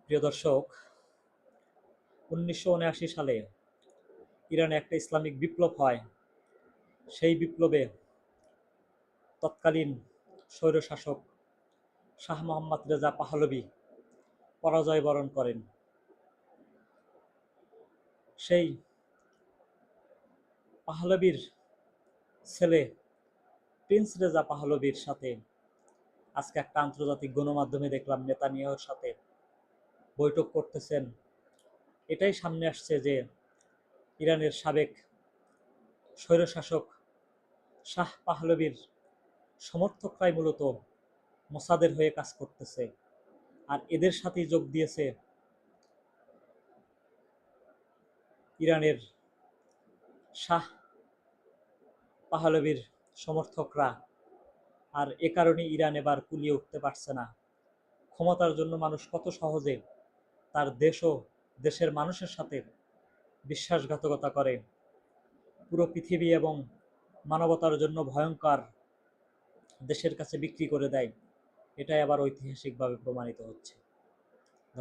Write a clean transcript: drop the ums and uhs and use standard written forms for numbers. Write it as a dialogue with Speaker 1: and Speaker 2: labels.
Speaker 1: প্রিয় দর্শক, 1979 সালে ইরানে একটা ইসলামিক বিপ্লব হয়। সেই বিপ্লবে তৎকালীন স্বৈরশাসক শাহ মোহাম্মদ রেজা পাহলভী পরাজয় বরণ করেন। সেই পাহলভীর ছেলে প্রিন্স রেজা পাহলভীর সাথে আজকে একটা আন্তর্জাতিক গণমাধ্যমে দেখলাম নেতানিয়াহুর সাথে বৈঠক করতেছেন। এটাই সামনে আসছে যে ইরানের সাবেক স্বৈরশাসক শাহ পাহলভীর সমর্থকরাই মূলত মোসাদের হয়ে কাজ করতেছে, আর এদের সাথেই যোগ দিয়েছে ইরানের শাহ পাহলভীর সমর্থকরা। আর এ কারণে ইরান এবার কুলিয়ে উঠতে পারছে না। ক্ষমতার জন্য মানুষ কত সহজে তার দেশ ও দেশের মানুষের সাথে বিশ্বাসঘাতকতা করে, পুরো পৃথিবী এবং মানবতার জন্য ভয়ঙ্কর দেশের কাছে বিক্রি করে দেয়, এটাই আবার ঐতিহাসিকভাবে প্রমাণিত হচ্ছে।